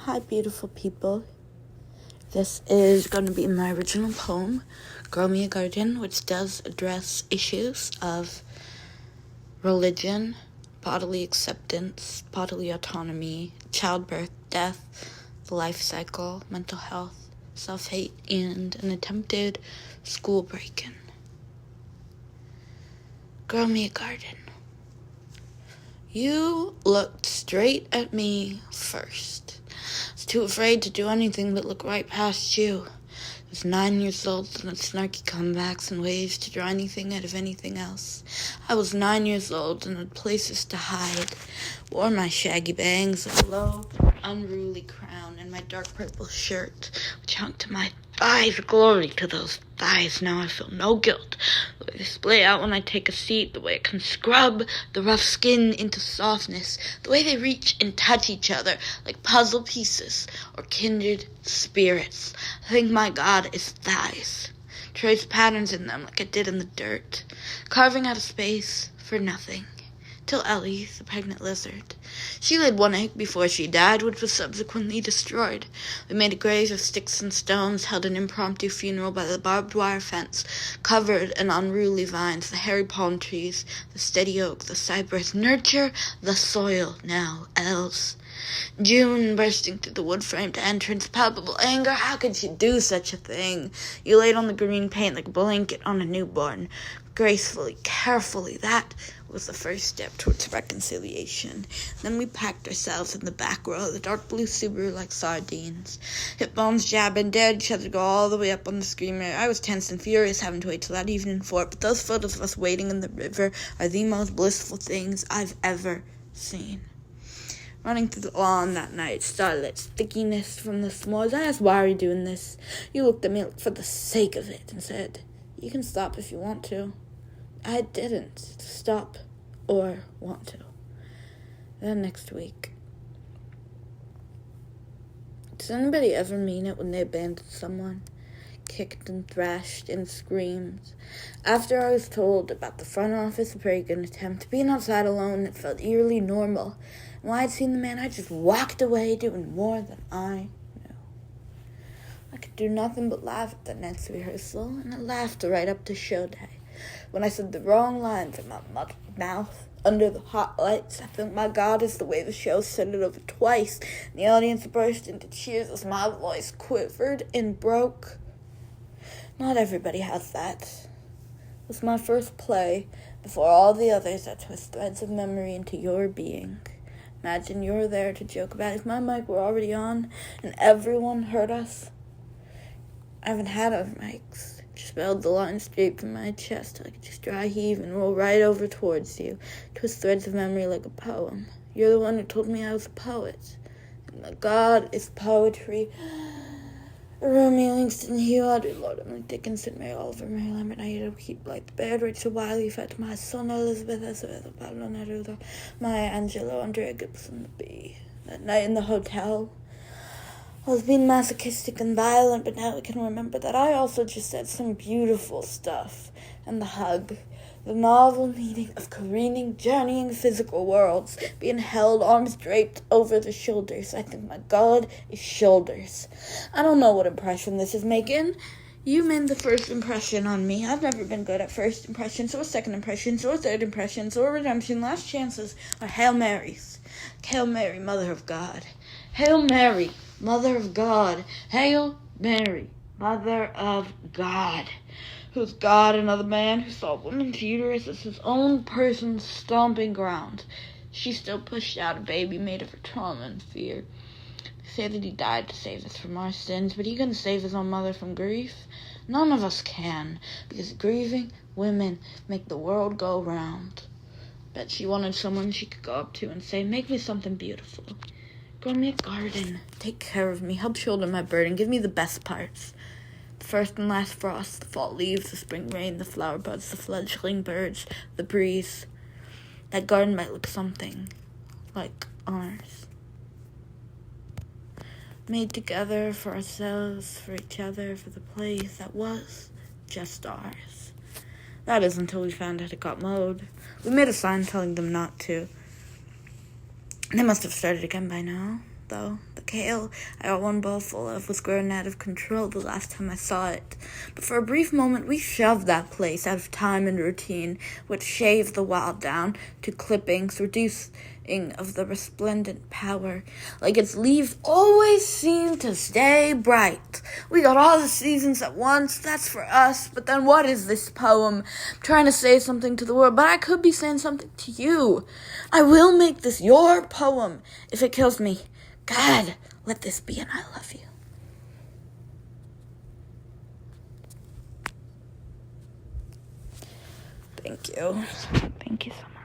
Hi, beautiful people. This is going to be my original poem, Grow Me a Garden, which does address issues of religion, bodily acceptance, bodily autonomy, childbirth, death, the life cycle, mental health, self-hate, and an attempted school break-in. Grow me a garden. You looked straight at me first. I was too afraid to do anything but look right past you. I was 9 years old and had snarky comebacks and ways to draw anything out of anything else. I was 9 years old and had places to hide. Wore my shaggy bangs, a low, unruly crown, and my dark purple shirt, which hung to my thighs. Glory to those thighs. Now I feel no guilt. The way they splay out when I take a seat, the way it can scrub the rough skin into softness, the way they reach and touch each other like puzzle pieces or kindred spirits. I think my God is thighs. Trace patterns in them like I did in the dirt, carving out a space for nothing. Till Ellie, the pregnant lizard. She laid one egg before she died, which was subsequently destroyed. We made a grave of sticks and stones, held an impromptu funeral by the barbed wire fence, covered in unruly vines, the hairy palm trees, the steady oak, the cypress. Nurture the soil now, elves. June bursting through the wood-framed entrance, palpable anger. How could she do such a thing? You laid on the green paint like a blanket on a newborn. Gracefully, carefully, that was the first step towards reconciliation. Then we packed ourselves in the back row of the dark blue Subaru like sardines. Hip bones jabbing, dared each other to go all the way up on the screamer. I was tense and furious having to wait till that evening for it, but those photos of us waiting in the river are the most blissful things I've ever seen. Running through the lawn that night, starlit stickiness from the s'mores. I asked, why are you doing this? You looked at me for the sake of it and said, you can stop if you want to. I didn't stop or want to. Then next week. Does anybody ever mean it when they abandon someone? Kicked and thrashed and screamed. After I was told about the front office break-in attempt, being outside alone, it felt eerily normal. And when I'd seen the man, I just walked away doing more than I knew. I could do nothing but laugh at the next rehearsal, and I laughed right up to show day. When I said the wrong lines in my mouth under the hot lights, I think my God is the way the show said it over twice. And the audience burst into cheers as my voice quivered and broke. Not everybody has that. It was my first play before all the others that twist threads of memory into your being. Imagine you're there to joke about if my mic were already on and everyone heard us. I haven't had other mics. Just spelled the line straight from my chest. I could just dry heave and roll right over towards you. Twist threads of memory like a poem. You're the one who told me I was a poet. And my God is poetry. Romeo Langston Hugh, Audrey Lorde, Emily Dickinson, Mary Oliver, Mary Lambert, Naida Keith, Blythe Baird, Rachel Wiley, Fatima Son, Elizabeth Acevedo, Pablo Neruda, Maya Angelou, Andrea Gibson, the Bee. That night in the hotel, I was being masochistic and violent, but now I can remember that I also just said some beautiful stuff. And the hug. The novel meaning of careening, journeying physical worlds, being held, arms draped over the shoulders. I think my God is shoulders. I don't know what impression this is making. You made the first impression on me. I've never been good at first impressions, or second impressions, or third impressions, or redemption, last chances, or Hail Marys. Hail Mary, Mother of God. Hail Mary, Mother of God. Hail Mary, Mother of God. Who's God, another man who saw a woman's uterus as his own person's stomping ground. She still pushed out a baby made of her trauma and fear. They say that he died to save us from our sins, but he couldn't save his own mother from grief. None of us can, because grieving women make the world go round. Bet she wanted someone she could go up to and say, make me something beautiful. Grow me a garden. Take care of me. Help shoulder my burden. Give me the best parts. The first and last frost, the fall leaves, the spring rain, the flower buds, the fledgling birds, the breeze. That garden might look something like ours. Made together for ourselves, for each other, for the place that was just ours. That is until we found out it got mowed. We made a sign telling them not to. They must have started again by now, though. The kale I got one bowl full of was growing out of control the last time I saw it. But for a brief moment we shoved that place out of time and routine, which shaved the wild down to clippings, reducing of the resplendent power, like its leaves always seem to stay bright. We got all the seasons at once, that's for us, but then what is this poem? I'm trying to say something to the world, but I could be saying something to you. I will make this your poem if it kills me. God, let this be an I love you. Thank you. Thank you so much.